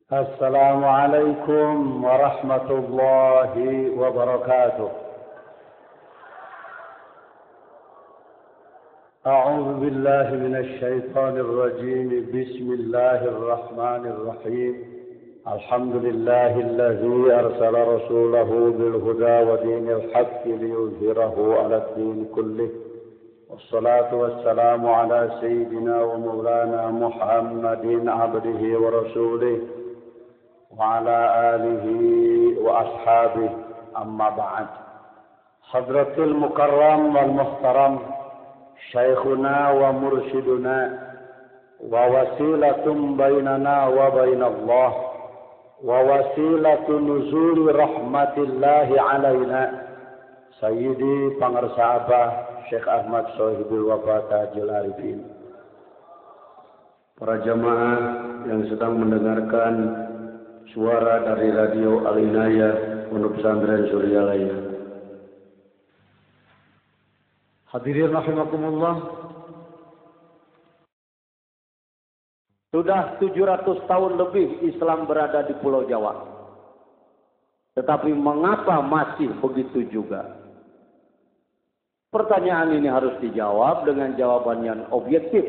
السلام عليكم ورحمة الله وبركاته. أعوذ بالله من الشيطان الرجيم. بسم الله الرحمن الرحيم. الحمد لله الذي أرسل رسوله بالهدى ودين الحق ليظهره على الدين كله، والصلاة والسلام على سيدنا ومولانا محمد عبده ورسوله وعلى آله وأصحابه. أما بعد. حضرة المكرم والمحترم شيخنا ومرشدنا ووسيلة بيننا وبين الله ووسيلة نزول رحمة الله علينا Sayyidi Pangarsa Abah Syekh Ahmad Sohibul Wafa Tajil Arifin. Para jamaah yang sedang mendengarkan suara dari radio Al-Inayah Pondok Pesantren Suryalaya. Hadirin rahimakumullah. Sudah 700 tahun lebih Islam berada di Pulau Jawa. Tetapi mengapa masih begitu juga? Pertanyaan ini harus dijawab dengan jawaban yang objektif,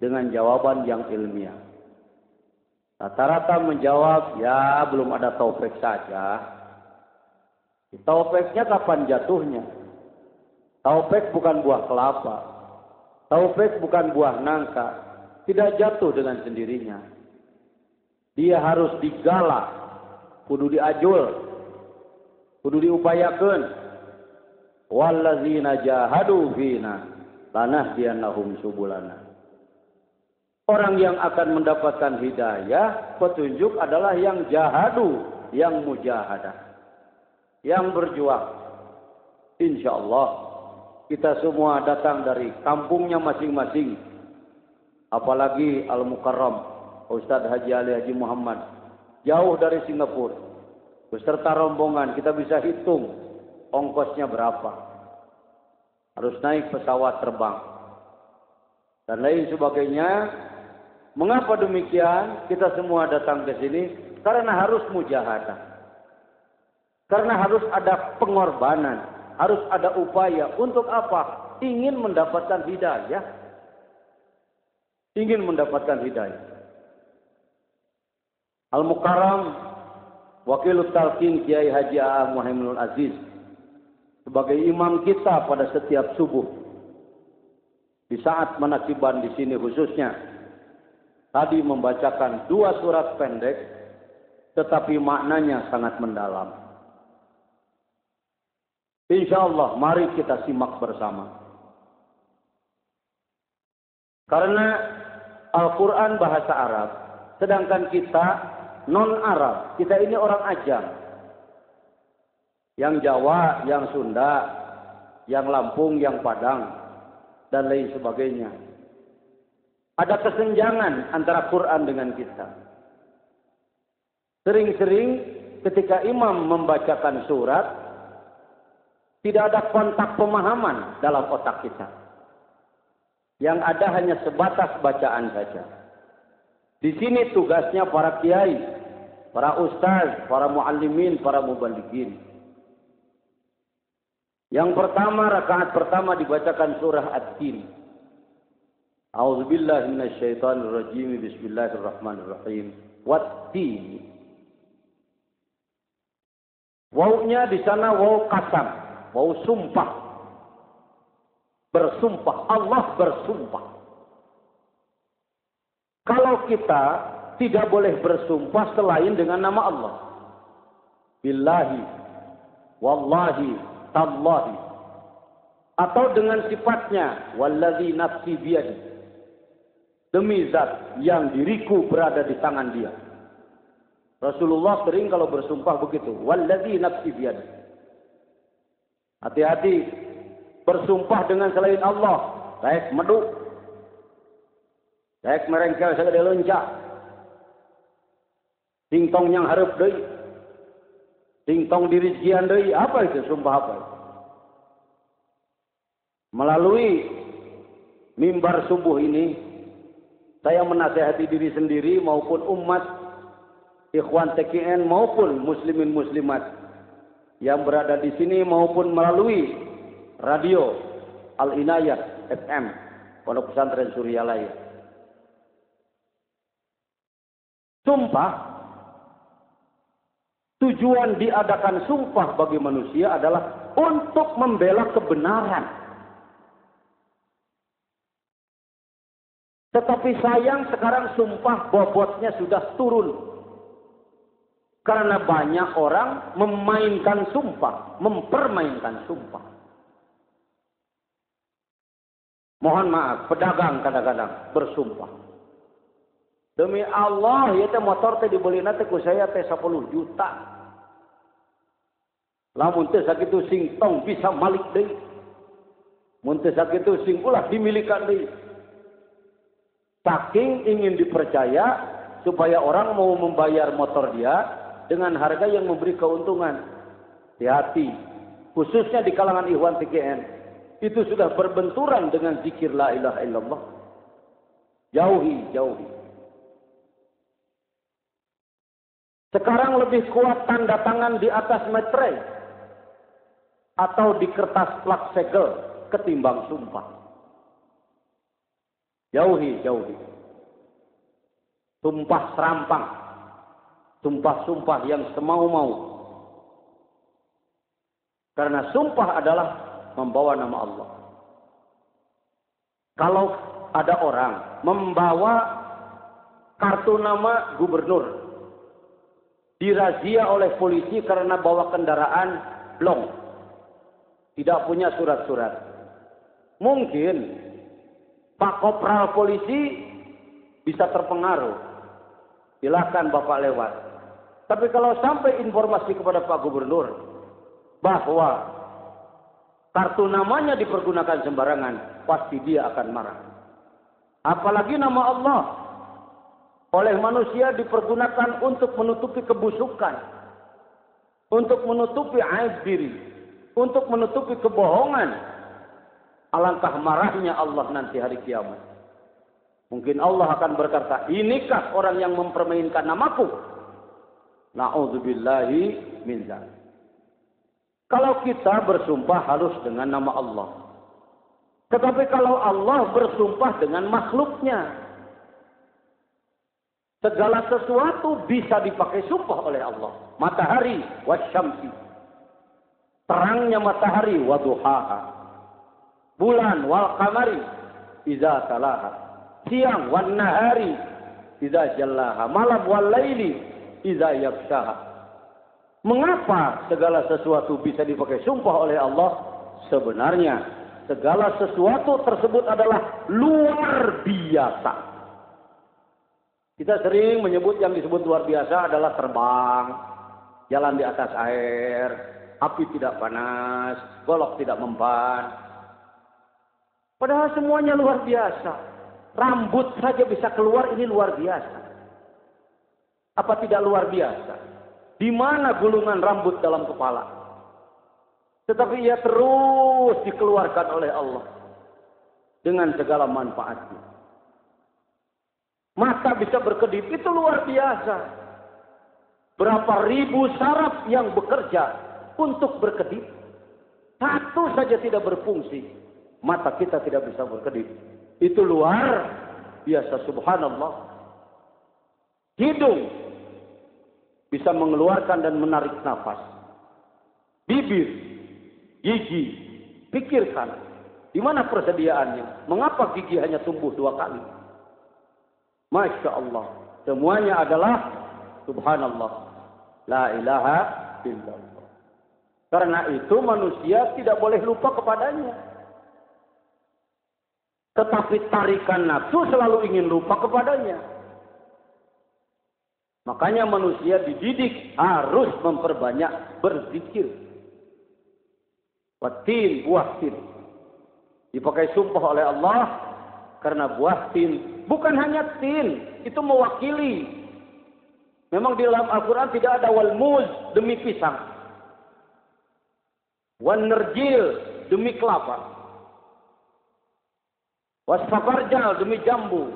dengan jawaban yang ilmiah. Rata-rata menjawab, ya belum ada taufik saja. Taufiknya kapan jatuhnya? Taufik bukan buah kelapa. Taufik bukan buah nangka. Tidak jatuh dengan sendirinya. Dia harus digalak, kudu diajul, kudu diupayakeun. Wallazina jahadu fina lanahdiyannahum subulana. Orang yang akan mendapatkan hidayah, petunjuk adalah yang jahadu, yang mujahadah, yang berjuang. Insyaallah kita semua datang dari kampungnya masing-masing. Apalagi Al-Mukarram Ustadz Haji Ali Haji Muhammad jauh dari Singapura beserta rombongan. Kita bisa hitung ongkosnya berapa, harus naik pesawat terbang dan lain sebagainya. Mengapa demikian? Kita semua datang ke sini karena harus mujahadah, karena harus ada pengorbanan, harus ada upaya. Untuk apa? Ingin mendapatkan hidayah, ingin mendapatkan hidayah. Al-Mukarram Wakil Talqin Kiai Haji A. Muhaiminul Aziz sebagai imam kita pada setiap subuh, di saat menakiban di sini khususnya, tadi membacakan 2 surat pendek, tetapi maknanya sangat mendalam. Insyaallah mari kita simak bersama. Karena Al-Quran bahasa Arab, sedangkan kita non-Arab, kita ini orang ajam. Yang Jawa, yang Sunda, yang Lampung, yang Padang, dan lain sebagainya. Ada kesenjangan antara Quran dengan kita. Sering-sering ketika imam membacakan surat, tidak ada kontak pemahaman dalam otak kita. Yang ada hanya sebatas bacaan saja. Di sini tugasnya para kiai, para ustaz, para muallimin, para mubalighin. Yang pertama, rakaat pertama dibacakan surah At-Tin. A'udzubillahi minasyaitonirrajim. Bismillahirrahmanirrahim. Wat-Tin. Wawunya di sana waw qasam, waw sumpah. Bersumpah, Allah bersumpah. Kalau kita tidak boleh bersumpah selain dengan nama Allah. Billahi, wallahi, tallahi, atau dengan sifatnya wallazi nafsi biyadi, demi zat yang diriku berada di tangan dia. Rasulullah sering kalau bersumpah begitu, wallazi nafsi biyadi. Hati-hati bersumpah dengan selain Allah, baik meduk, baik merengkel sagede leunca, tingtong yang hareup deui, tingtong dirijian deui. Apa itu? Sumpah apa itu? Melalui mimbar subuh ini, saya menasihati diri sendiri maupun umat ikhwan TKN maupun muslimin muslimat yang berada di sini maupun melalui radio Al-Inayah FM Pondok Pesantren Suryalaya. Sumpah, tujuan diadakan sumpah bagi manusia adalah untuk membela kebenaran. Tetapi sayang sekarang sumpah bobotnya sudah turun. Karena banyak orang memainkan sumpah, mempermainkan sumpah. Mohon maaf, pedagang kadang-kadang bersumpah. Demi Allah, ya teh motor teh dibeli nanti ku saya teh 10 juta. Lamun teh sakitu sing tong bisa malik deui. Mun teh sakitu sing ulah dimilikan deui. Saking ingin dipercaya supaya orang mau membayar motor dia dengan harga yang memberi keuntungan. Hati-hati, khususnya di kalangan ikhwan TKN, itu sudah berbenturan dengan zikir la ilaha illallah. Jauhi, jauhi. Sekarang lebih kuat tanda tangan di atas materai atau di kertas plat segel ketimbang sumpah. Jauhi, jauhi. Sumpah serampang. Sumpah-sumpah yang semau-mau. Karena sumpah adalah membawa nama Allah. Kalau ada orang membawa kartu nama gubernur, dirazia oleh polisi karena bawa kendaraan blong, tidak punya surat-surat. Mungkin Pak Kopral polisi bisa terpengaruh. Silakan Bapak lewat. Tapi kalau sampai informasi kepada Pak Gubernur bahwa kartu namanya dipergunakan sembarangan, pasti dia akan marah. Apalagi nama Allah oleh manusia dipergunakan untuk menutupi kebusukan, untuk menutupi aib diri, untuk menutupi kebohongan. Alangkah marahnya Allah nanti hari kiamat. Mungkin Allah akan berkata, inikah orang yang mempermainkan namaku? Na'udzubillahi min dzalik. Kalau kita bersumpah harus dengan nama Allah. Tetapi kalau Allah bersumpah dengan makhluknya, segala sesuatu bisa dipakai sumpah oleh Allah. Matahari wasyamsi, terangnya matahari waduhaha, bulan wal qamari idza talaha, siang wan nahari idza jallaha, malam wal laili idza yaghshaha. Mengapa segala sesuatu bisa dipakai sumpah oleh Allah? Sebenarnya segala sesuatu tersebut adalah luar biasa. Kita sering menyebut yang disebut luar biasa adalah terbang, jalan di atas air, api tidak panas, golok tidak memban. Padahal semuanya luar biasa. Rambut saja bisa keluar, ini luar biasa. Apa tidak luar biasa? Di mana gulungan rambut dalam kepala? Tetapi ia terus dikeluarkan oleh Allah dengan segala manfaatnya. Mata bisa berkedip, itu luar biasa. Berapa ribu saraf yang bekerja untuk berkedip. Satu saja tidak berfungsi, mata kita tidak bisa berkedip. Itu luar biasa, subhanallah. Hidung bisa mengeluarkan dan menarik nafas. Bibir, gigi, pikirkan. Di mana persediaannya? Mengapa gigi hanya tumbuh 2 kali? Masya Allah. Semuanya adalah subhanallah. La ilaha illallah. Karena itu manusia tidak boleh lupa kepadanya. Tetapi tarikan nafsu selalu ingin lupa kepadanya. Makanya manusia dididik harus memperbanyak berzikir. Watin, buah tin. Dipakai sumpah oleh Allah karena buah tin. Bukan hanya tin, itu mewakili. Memang di dalam Al-Quran tidak ada wal muz demi pisang. Wan nerjil demi kelapa. Was safarjal demi jambu.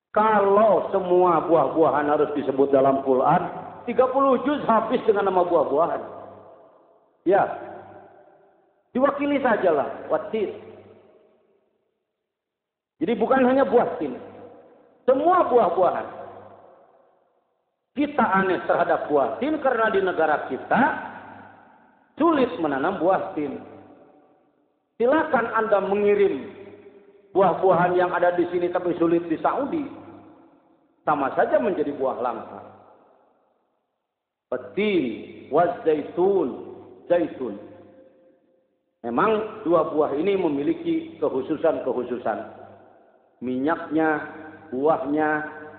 Kalau semua buah-buahan harus disebut dalam Quran, 30 juz habis dengan nama buah-buahan. Ya, diwakili sajalah watin. Jadi bukan hanya buah tin, semua buah-buahan. Kita aneh terhadap buah tin karena di negara kita sulit menanam buah tin. Silakan Anda mengirim buah-buahan yang ada di sini tapi sulit di Saudi, sama saja menjadi buah langka. Tin waz zaitun, zaitun. Memang dua buah ini memiliki kekhususan-kekhususan. Minyaknya, buahnya,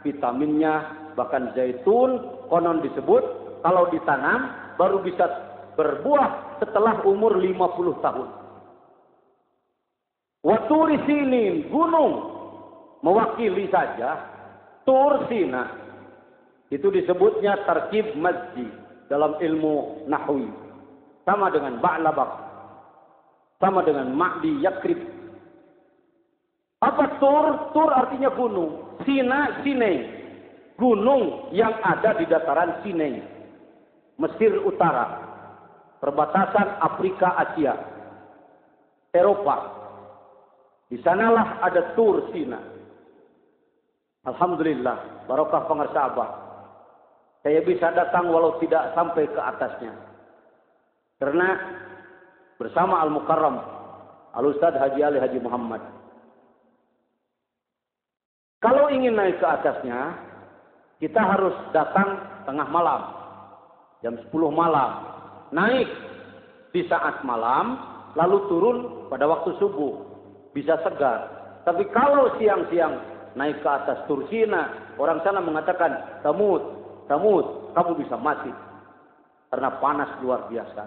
vitaminnya, bahkan zaitun konon disebut kalau ditanam baru bisa berbuah setelah umur 50 tahun. Wa turi sinin, gunung mewakili saja. Tur Sina itu disebutnya tarkib masjid dalam ilmu nahwi, sama dengan ba'labak, sama dengan ma'di yakrib. Apa tur? Tur artinya gunung. Sina, Sinai, gunung yang ada di dataran Sinai, Mesir Utara, perbatasan Afrika, Asia, Eropa. Di sanalah ada Tur Sina. Alhamdulillah, barokah pengersa Abah. Saya bisa datang walau tidak sampai ke atasnya. Karena bersama Al-Mukarram, Al-Ustadz Haji Ali Haji Muhammad. Kalau ingin naik ke atasnya, kita harus datang tengah malam. Jam 10 malam. Naik di saat malam, lalu turun pada waktu subuh. Bisa segar. Tapi kalau siang-siang naik ke atas Tursina, orang sana mengatakan, tamut, kamu bisa mati. Karena panas luar biasa.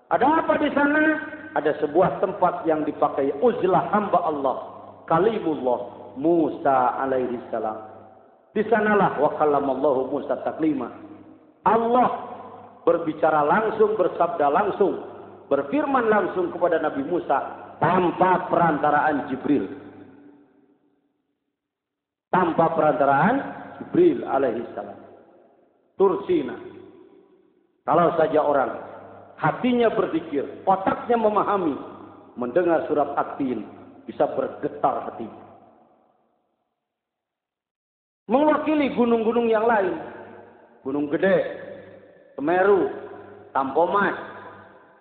Ada apa di sana? Ada sebuah tempat yang dipakai uzlah hamba Allah, kalimullah Musa alaihi salam. Di sanalah wa kallamallahu Musa taklima. Allah berbicara langsung, bersabda langsung, berfirman langsung kepada Nabi Musa tanpa perantaraan Jibril. Tanpa perantaraan Jibril alaihi salam. Tursina. Kalau saja orang hatinya berzikir, otaknya memahami, mendengar surat At-Tin, bisa bergetar hati. Mewakili gunung-gunung yang lain. Gunung Gede, Semeru, Tampomas,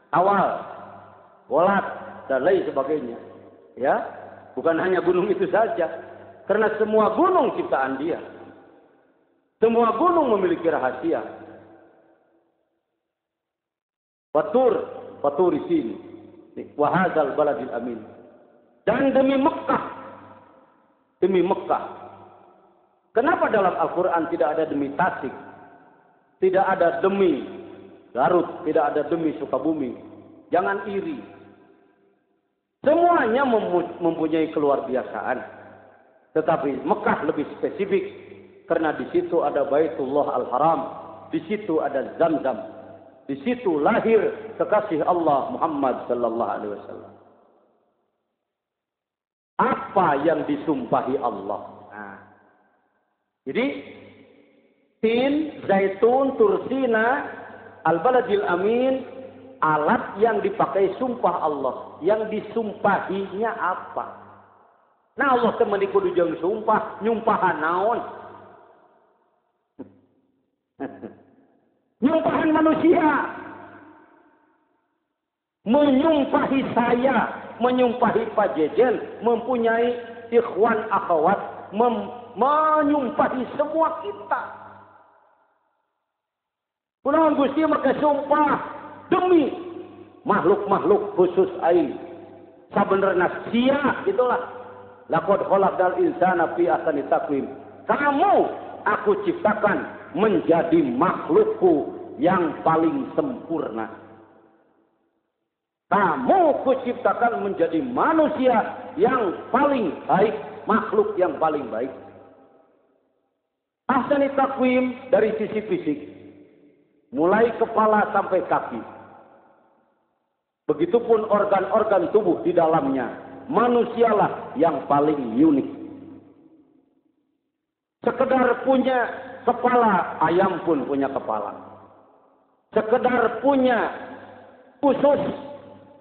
Awal, Wolat, dan lain sebagainya. Ya, bukan hanya gunung itu saja. Karena semua gunung ciptaan Dia. Semua gunung memiliki rahasia. Fatur di sini. Wa hadzal baladil amin. Dan demi Mekah. Kenapa dalam Al-Quran tidak ada demi Tasik, tidak ada demi Garut, tidak ada demi Sukabumi? Jangan iri. Semuanya mempunyai keluar biasaan. Tetapi Mekah lebih spesifik karena di situ ada Baitullah Al-Haram, di situ ada Zamzam, di situ lahir kekasih Allah Muhammad sallallahu alaihi wasallam. Apa yang disumpahi Allah? Jadi tin, zaitun, tursina, al-baladil amin, alat yang dipakai sumpah Allah. Yang disumpahinya apa? Nah Allah teman kudu jeung sumpah, nyumpahan naon? Nyumpahan manusia. Menyumpahi saya, menyumpahi Pak Jejen, mempunyai ikhwan akhwat, menyumpahi semua kita. Kunaon Gusti make sumpah demi makhluk-makhluk khusus aing. Sabenerna sia itulah. Laqad khalaqal insana fi ahsani taqwim. Kamu aku ciptakan menjadi makhlukku yang paling sempurna. Kamu kuciptakan menjadi manusia yang paling baik, makhluk yang paling baik. Ahsani takwim dari sisi fisik, mulai kepala sampai kaki. Begitupun organ-organ tubuh di dalamnya, manusialah yang paling unik. Sekedar punya kepala, ayam pun punya kepala. Sekedar punya usus,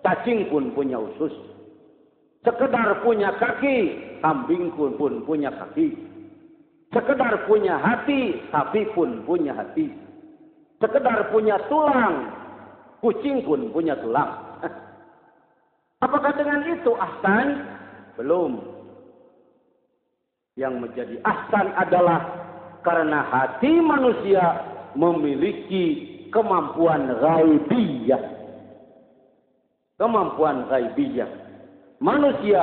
cacing pun punya usus. Sekedar punya kaki, kambing pun punya kaki. Sekedar punya hati, sapi pun punya hati. Sekedar punya tulang, kucing pun punya tulang. Apakah dengan itu ahsan? Belum. Yang menjadi ahsan adalah karena hati manusia memiliki kemampuan ghaibiyah. Kemampuan ghaibiyah. Manusia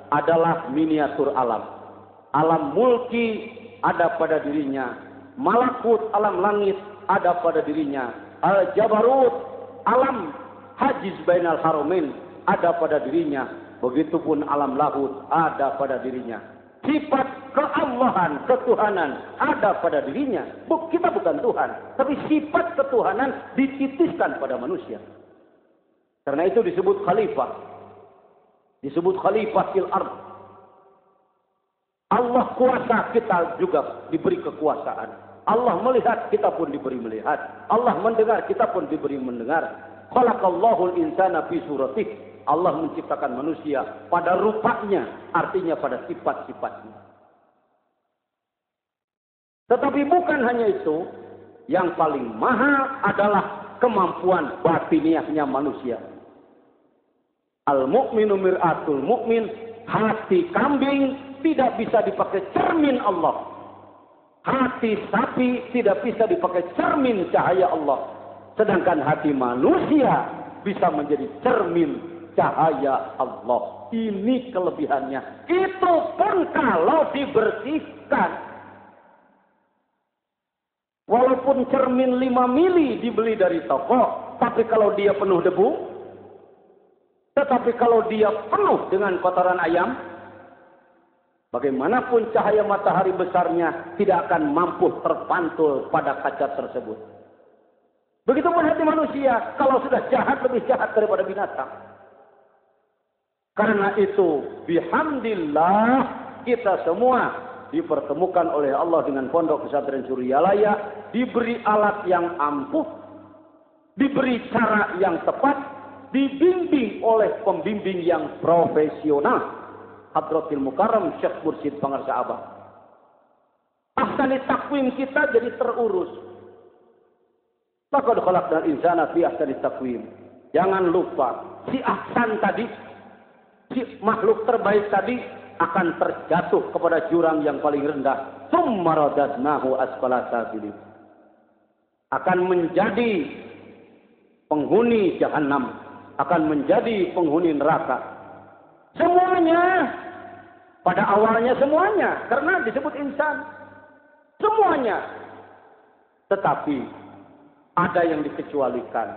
adalah miniatur alam. Alam mulki ada pada dirinya. Malakut alam langit ada pada dirinya. Al-Jabarut alam hajiz bainal haramain ada pada dirinya. Begitupun alam lahut ada pada dirinya. Sifat keallahan, ketuhanan ada pada dirinya. Kita bukan Tuhan, tapi sifat ketuhanan dititiskan pada manusia. Karena itu disebut khalifah. Disebut khalifah fil ardh. Allah kuasa, kita juga diberi kekuasaan. Allah melihat, kita pun diberi melihat. Allah mendengar, kita pun diberi mendengar. Khalaqallahul insana fi suratih. Allah menciptakan manusia pada rupanya, artinya pada sifat-sifatnya. Tetapi bukan hanya itu, yang paling mahal adalah kemampuan batiniahnya manusia. Al-mu'minu mir'atul mu'min, hati kambing tidak bisa dipakai cermin Allah. Hati sapi tidak bisa dipakai cermin cahaya Allah. Sedangkan hati manusia bisa menjadi cermin cahaya Allah. Ini kelebihannya. Itu pun kalau dibersihkan. Walaupun cermin 5 mili dibeli dari toko, tapi kalau dia penuh debu, tetapi kalau dia penuh dengan kotoran ayam, bagaimanapun cahaya matahari besarnya tidak akan mampu terpantul pada kaca tersebut. Begitupun hati manusia, kalau sudah jahat lebih jahat daripada binatang. Karena itu, bihamdillah kita semua dipertemukan oleh Allah dengan Pondok Pesantren Suryalaya, diberi alat yang ampuh, diberi cara yang tepat, dibimbing oleh pembimbing yang profesional. Hadratil Mukarram Syekh Mursyid Pangarsa Abah. Ahsani takwim kita jadi terurus. Laqad khalaqnal insana fi ahsani takwim. Jangan lupa, si ahsan tadi, si makhluk terbaik tadi akan terjatuh kepada jurang yang paling rendah. Tsumma radadnahu asfala safilin. Akan menjadi penghuni jahanam, akan menjadi penghuni neraka. Semuanya, pada awalnya semuanya, karena disebut insan. Semuanya. Tetapi ada yang dikecualikan.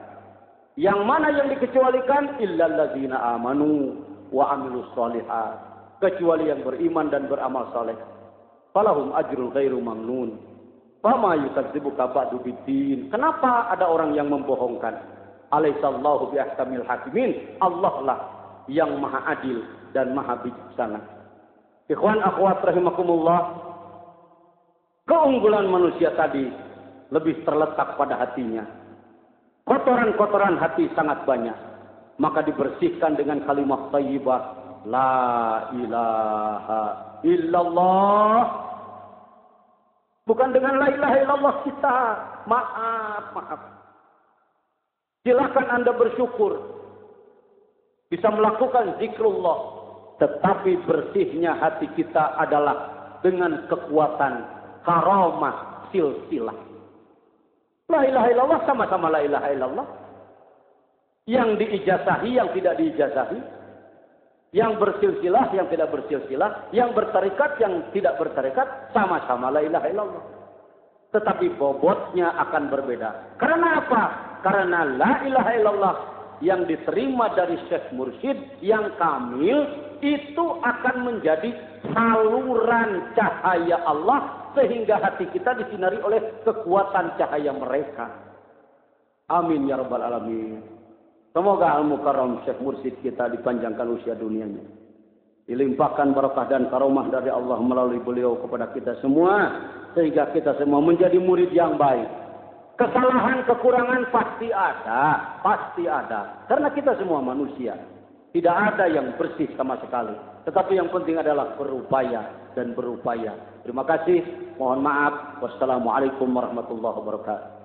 Yang mana yang dikecualikan? Illalladzina amanu wa amilus sholihat. Kecuali yang beriman dan beramal saleh. Falahum ajrul ghairu mamnun. Fama yukadzibuka ba'du biddin. Kenapa ada orang yang membohongkan? Alaihissallahu biahkamil hakimin. Allah lah yang maha adil dan maha bijaksana. Ikhwan akhwat rahimakumullah. Keunggulan manusia tadi lebih terletak pada hatinya. Kotoran-kotoran hati sangat banyak. Maka dibersihkan dengan kalimat thayyibah. La ilaha illallah. Bukan dengan la ilaha illallah kita. Maaf. Silakan Anda bersyukur. Bisa melakukan zikrullah. Tetapi bersihnya hati kita adalah dengan kekuatan karamah silsilah. La ilaha illallah sama-sama la ilaha illallah. Yang diijazahi, yang tidak diijazahi. Yang bersilsilah, yang tidak bersilsilah. Yang bertarikat, yang tidak bertarikat. Sama-sama la ilaha illallah. Tetapi bobotnya akan berbeda. Karena apa? Karena la ilaha illallah yang diterima dari Syekh Mursyid yang kamil itu akan menjadi saluran cahaya Allah sehingga hati kita disinari oleh kekuatan cahaya mereka. Amin ya rabbal alamin. Semoga Al-Mukarram Syekh Mursyid kita dipanjangkan usia dunianya. dilimpahkan barakah dan karomah dari Allah melalui beliau kepada kita semua, sehingga kita semua menjadi murid yang baik. Kesalahan, kekurangan pasti ada, karena kita semua manusia. Tidak ada yang bersih sama sekali. Tetapi yang penting adalah berupaya dan berupaya. Terima kasih. Mohon maaf. Wassalamualaikum warahmatullahi wabarakatuh.